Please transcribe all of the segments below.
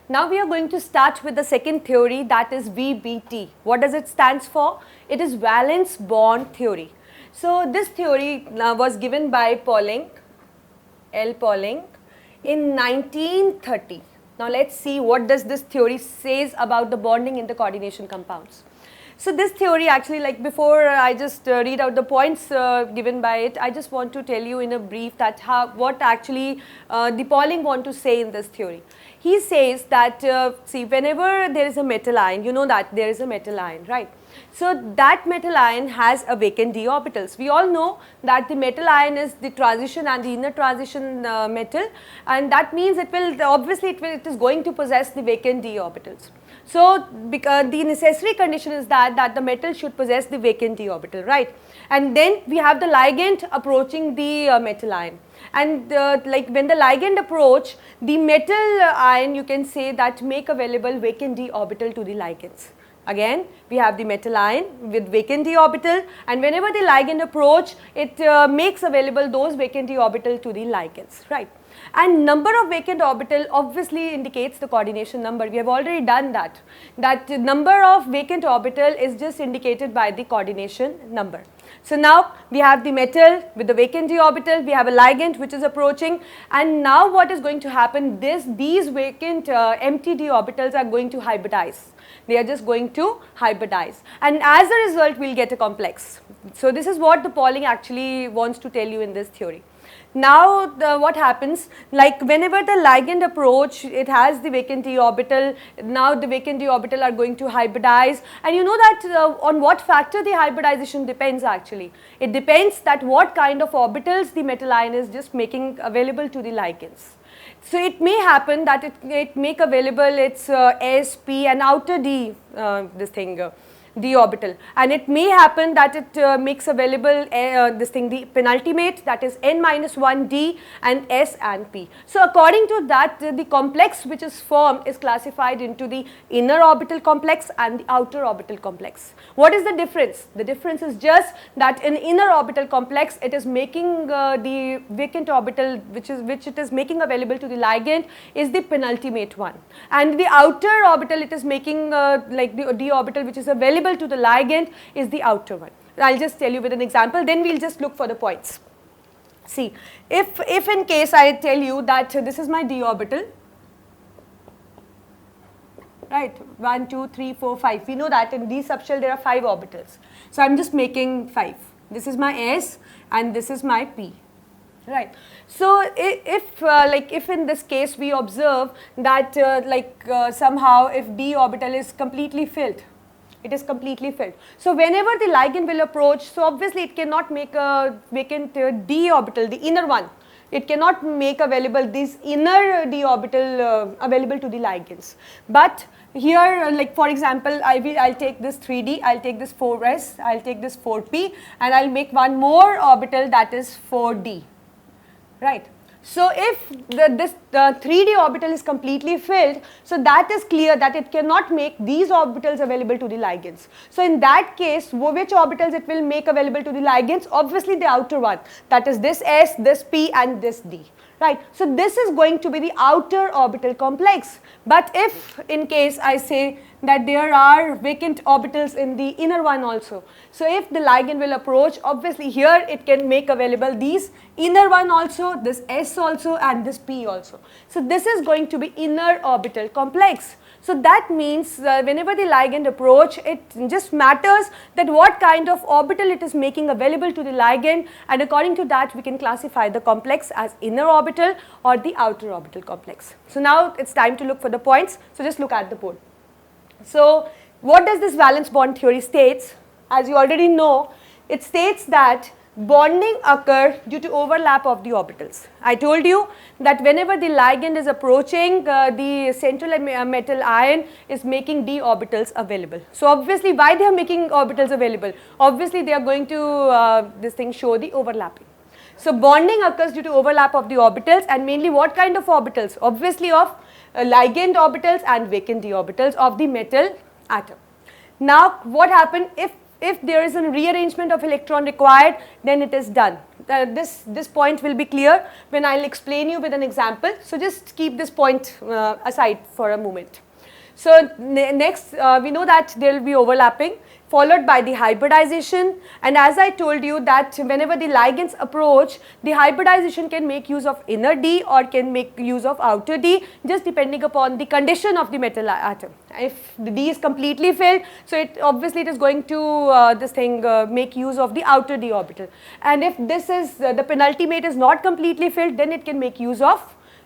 Now we are going to start with the second theory, that is VBT. What does it stands for? It is valence bond theory. So this theory was given by Pauling, L. Pauling in 1930. Now let's see what does this theory says about the bonding in the coordination compounds. So this theory actually, like before I just read out the points given by it, I just want to tell you in a brief that what actually the Pauling want to say in this theory. He says that see, whenever there is a metal ion, you know that there is a metal ion, right? So that metal ion has a vacant d orbitals. We all know that the metal ion is the transition and the inner transition metal, and that means it will obviously it is going to possess the vacant d orbitals. So because the necessary condition is that the metal should possess the vacant d orbital, right? And then we have the ligand approaching the metal ion, and like when the ligand approach, the metal ion, you can say that make available vacant d orbital to the ligands. Again we have the metal ion with vacant d orbital, and whenever the ligand approach, it makes available those vacant d orbital to the ligands, right? And number of vacant orbital obviously indicates the coordination number. We have already done that. That number of vacant orbital is just indicated by the coordination number. So now we have the metal with the vacant d orbital, we have a ligand which is approaching, and now what is going to happen, these vacant empty d orbitals are going to hybridize. They are just going to hybridize, and as a result we will get a complex. So this is what the Pauling actually wants to tell you in this theory. Now what happens, like whenever the ligand approach, it has the vacant d orbital. Now the vacant d orbital are going to hybridize, and you know that on what factor the hybridization depends actually. It depends that what kind of orbitals the metal ion is just making available to the ligands. So it may happen that it make available its S, P and outer D d orbital, and it may happen that it makes available the penultimate, that is n minus 1 d and S and P. So according to that, the complex which is formed is classified into the inner orbital complex and the outer orbital complex. What is the difference? The difference is just that in inner orbital complex, it is making the vacant orbital which it is making available to the ligand is the penultimate one, and the outer orbital it is making like the d orbital which is available to the ligand is the outer one. I will just tell you with an example, then we will just look for the points. See, if in case I tell you that this is my d orbital, right, 1, 2, 3, 4, 5, we know that in d subshell there are 5 orbitals. So I am just making 5. This is my S and this is my P. Right. So if in this case we observe that somehow if d orbital is completely filled, it is completely filled. So whenever the ligand will approach, so obviously it cannot make a vacant d orbital, the inner one. It cannot make available this inner d orbital available to the ligands. But here, like for example, I'll take this 3d, I'll take this 4s, I'll take this 4p, and I'll make one more orbital, that is 4d. Right. So if this 3d orbital is completely filled, so that is clear that it cannot make these orbitals available to the ligands. So in that case, which orbitals it will make available to the ligands? Obviously the outer one, that is this S, this P and this D. Right. So this is going to be the outer orbital complex. But if in case I say that there are vacant orbitals in the inner one also, so if the ligand will approach, obviously here it can make available these inner one also, this S also and this P also. So this is going to be inner orbital complex. So that means whenever the ligand approach, it just matters that what kind of orbital it is making available to the ligand, and according to that we can classify the complex as inner orbital or the outer orbital complex. So now it's time to look for the points. So just look at the board. So what does this valence bond theory states? As you already know, it states that bonding occur due to overlap of the orbitals. I told you that whenever the ligand is approaching, the central metal ion is making d orbitals available. So obviously why they are making orbitals available? Obviously they are going to show the overlapping. So bonding occurs due to overlap of the orbitals, and mainly what kind of orbitals? Obviously of ligand orbitals and vacant d orbitals of the metal atom. Now what happens if there is a rearrangement of electron required, then it is done. this point will be clear when I'll explain you with an example. So just keep this point aside for a moment. So next we know that there will be overlapping, followed by the hybridization, and as I told you that whenever the ligands approach, the hybridization can make use of inner D or can make use of outer D, just depending upon the condition of the metal atom. If the D is completely filled, so it obviously it is going to make use of the outer D orbital, and if this is the penultimate is not completely filled, then it can make use of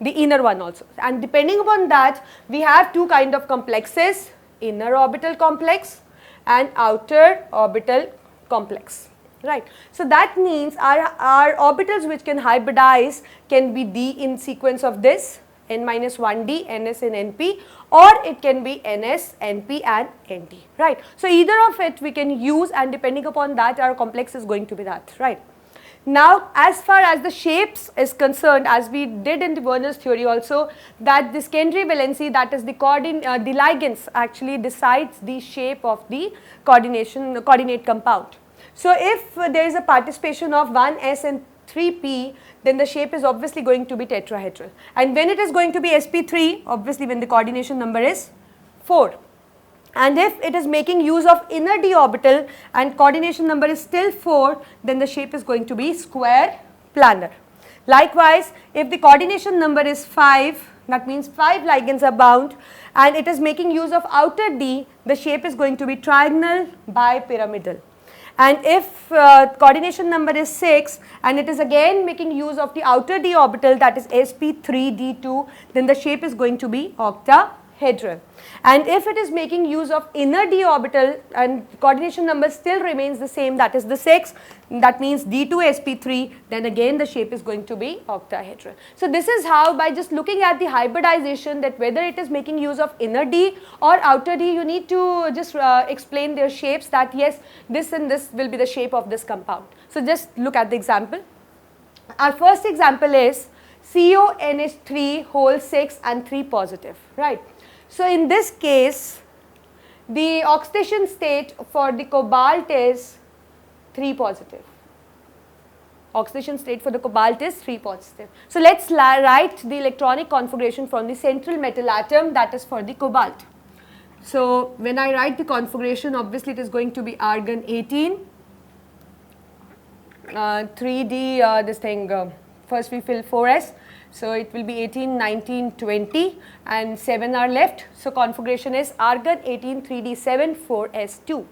the inner one also. And depending upon that, we have two kind of complexes, inner orbital complex and outer orbital complex, right. So that means our orbitals which can hybridize can be D in sequence of this n-1d, ns and np, or it can be ns, np and nd, right. So either of it we can use, and depending upon that our complex is going to be that, right. Now as far as the shapes is concerned, as we did in the Werner's theory also, that the secondary valency, that is the ligands actually decides the shape of the coordinate compound. So if there is a participation of 1s and 3p, then the shape is obviously going to be tetrahedral, and when it is going to be sp3, obviously when the coordination number is 4. And if it is making use of inner d orbital and coordination number is still 4, then the shape is going to be square planar. Likewise, if the coordination number is 5, that means 5 ligands are bound and it is making use of outer d, the shape is going to be trigonal bipyramidal. And if coordination number is 6 and it is again making use of the outer d orbital, that is sp3d2, then the shape is going to be octahedral. And if it is making use of inner d orbital and coordination number still remains the same, that is the 6, that means d2 sp3, then again the shape is going to be octahedral. So this is how, by just looking at the hybridization, that whether it is making use of inner d or outer d, you need to just explain their shapes, that yes, this and this will be the shape of this compound. So just look at the example. Our first example is CONH3 whole 6 and 3 positive, right. So in this case, the oxidation state for the cobalt is 3 positive. Oxidation state for the cobalt is 3 positive. So let's write the electronic configuration from the central metal atom, that is for the cobalt. So when I write the configuration, obviously it is going to be argon 18, 3d first we fill 4s. So it will be 18, 19, 20 and 7 are left. So configuration is argon 18, 3d7, 4s2,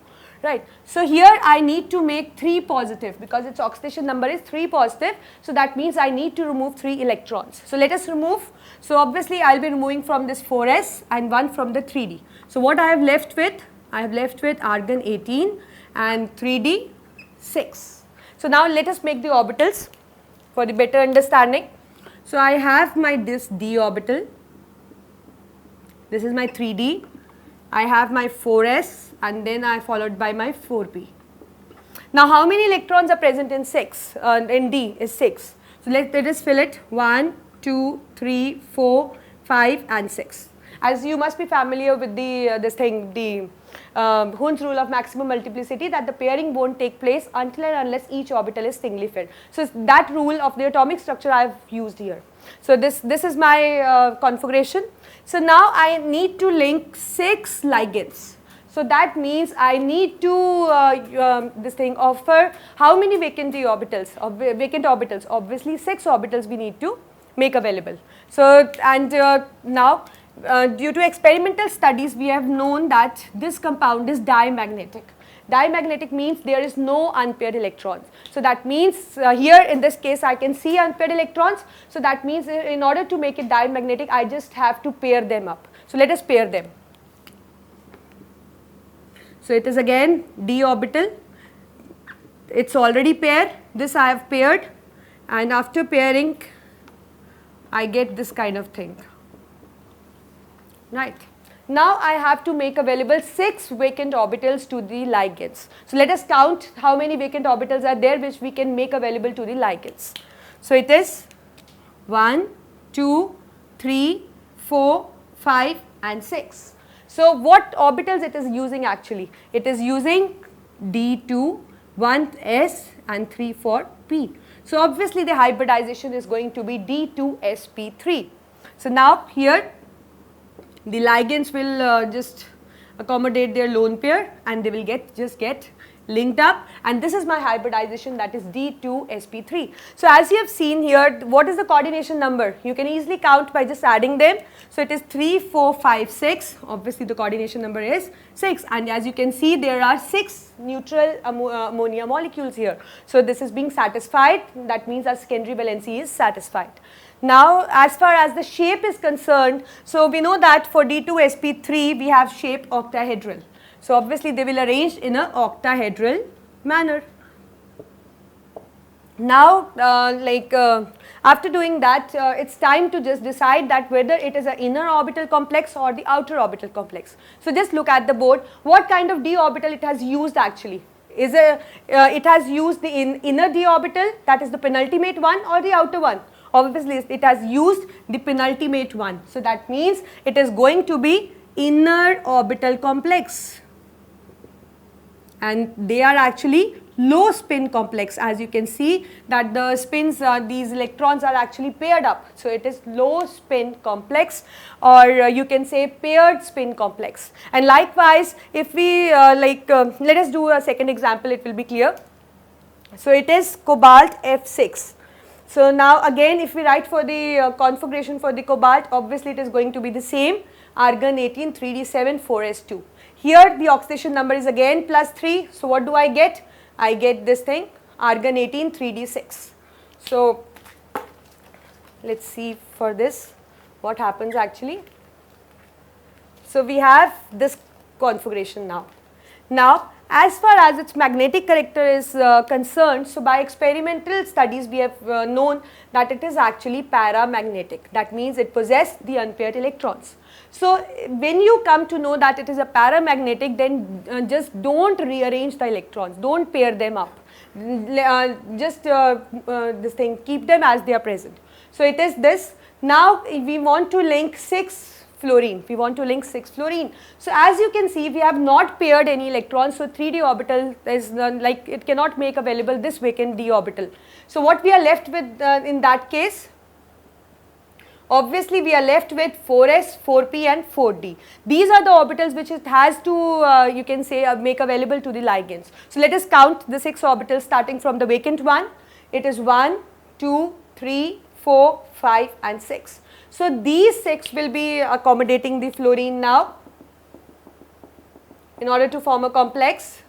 right. So here I need to make 3 positive because its oxidation number is 3 positive. So that means I need to remove 3 electrons. So let us remove. So obviously I will be removing from this 4s and 1 from the 3d. So what I have left with? I have left with argon 18 and 3d6. So now let us make the orbitals for the better understanding. So I have my this d orbital, this is my 3d, I have my 4s and then I followed by my 4p. Now how many electrons are present in 6, in d is 6. So let us fill it 1, 2, 3, 4, 5 and 6. As you must be familiar with the Hund's rule of maximum multiplicity, that the pairing won't take place until and unless each orbital is singly filled. So that rule of the atomic structure I have used here. So this is my configuration. So now I need to link 6 ligands. So that means I need to offer how many vacant orbitals? Obviously 6 orbitals we need to make available. So and now due to experimental studies, we have known that this compound is diamagnetic. Diamagnetic means there is no unpaired electrons. So that means here in this case I can see unpaired electrons. So that means in order to make it diamagnetic, I just have to pair them up. So let us pair them. So it is again d orbital. It's already paired. This I have paired, and after pairing I get this kind of thing. Right. Now I have to make available 6 vacant orbitals to the ligands. So let us count how many vacant orbitals are there which we can make available to the ligands. So it is 1, 2, 3, 4, 5 and 6. So what orbitals it is using actually? It is using D2, 1s and 3 for P. So obviously the hybridization is going to be D2sp3. So now here the ligands will just accommodate their lone pair and they will just get linked up, and this is my hybridization, that is D2sp3. So as you have seen here, what is the coordination number? You can easily count by just adding them. So it is 3, 4, 5, 6. Obviously the coordination number is 6, and as you can see there are 6 neutral ammonia molecules here. So this is being satisfied, that means our secondary valency is satisfied. Now as far as the shape is concerned, so we know that for D2sp3 we have shape octahedral. So obviously they will arrange in a octahedral manner. Now after doing that, it's time to just decide that whether it is an inner orbital complex or the outer orbital complex. So just look at the board, what kind of d orbital it has used actually. Is it has used the inner d orbital, that is the penultimate one, or the outer one? Obviously it has used the penultimate one. So that means it is going to be inner orbital complex, and they are actually low spin complex. As you can see that the spins, these electrons are actually paired up. So it is low spin complex, or you can say paired spin complex. And likewise if we let us do a second example, it will be clear. So it is cobalt F6. So now again if we write for the configuration for the cobalt, obviously it is going to be the same, argon 18 3d7 4s2. Here the oxidation number is again plus 3. So what do I get? I get this thing, argon 18 3d6. So let's see for this what happens actually. So we have this configuration now. Now as far as its magnetic character is concerned, so by experimental studies we have known that it is actually paramagnetic. That means it possesses the unpaired electrons. So when you come to know that it is a paramagnetic, then just don't rearrange the electrons, don't pair them up, just this thing, keep them as they are present. So it is this. Now we want to link 6 fluorine, we want to link 6 fluorine. So as you can see we have not paired any electrons, so 3d orbital is it cannot make available this vacant d orbital. So what we are left with in that case? Obviously we are left with 4s, 4p and 4d. These are the orbitals which it has to you can say make available to the ligands. So let us count the 6 orbitals starting from the vacant one. It is 1, 2, 3, 4, 5 and 6. So these 6 will be accommodating the fluorine now in order to form a complex.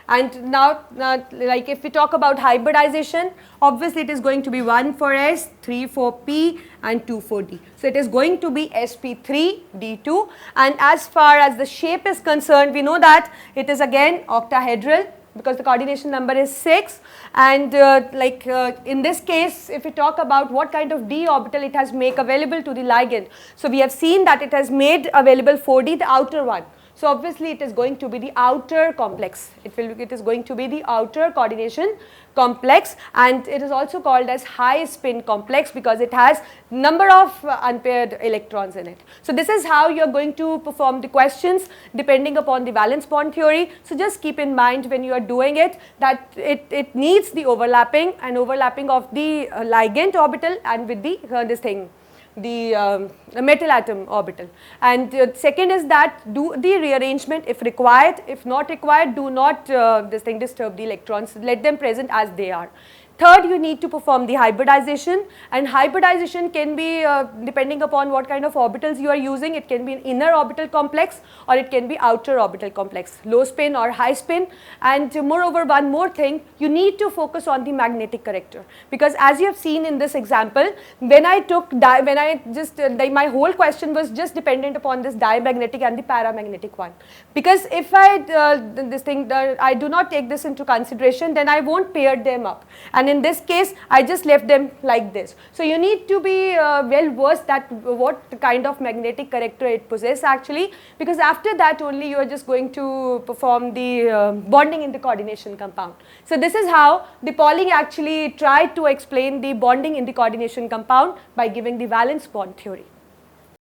And now like if we talk about hybridization, obviously it is going to be 1 for S, 3 for P and 2 for D. So it is going to be sp3 D2, and as far as the shape is concerned, we know that it is again octahedral because the coordination number is 6, and in this case if we talk about what kind of d orbital it has make available to the ligand, so we have seen that it has made available 4d, the outer one. So obviously it is going to be the outer complex, it is going to be the outer coordination complex, and it is also called as high spin complex because it has number of unpaired electrons in it. So this is how you are going to perform the questions depending upon the valence bond theory. So just keep in mind when you are doing it that it needs the overlapping of the ligand orbital and with the the metal atom orbital. And second is that do the rearrangement if required. If not required, do not disturb the electrons, let them present as they are. Third, you need to perform the hybridization, and hybridization can be depending upon what kind of orbitals you are using. It can be an inner orbital complex or it can be outer orbital complex, low spin or high spin. And moreover, one more thing, you need to focus on the magnetic character, because as you have seen in this example, when I took my whole question was just dependent upon this diamagnetic and the paramagnetic one, because if I do not take this into consideration, then I won't pair them up. And in this case, I just left them like this. So you need to be well versed that what kind of magnetic character it possesses actually, because after that only you are just going to perform the bonding in the coordination compound. So this is how the Pauling actually tried to explain the bonding in the coordination compound by giving the valence bond theory.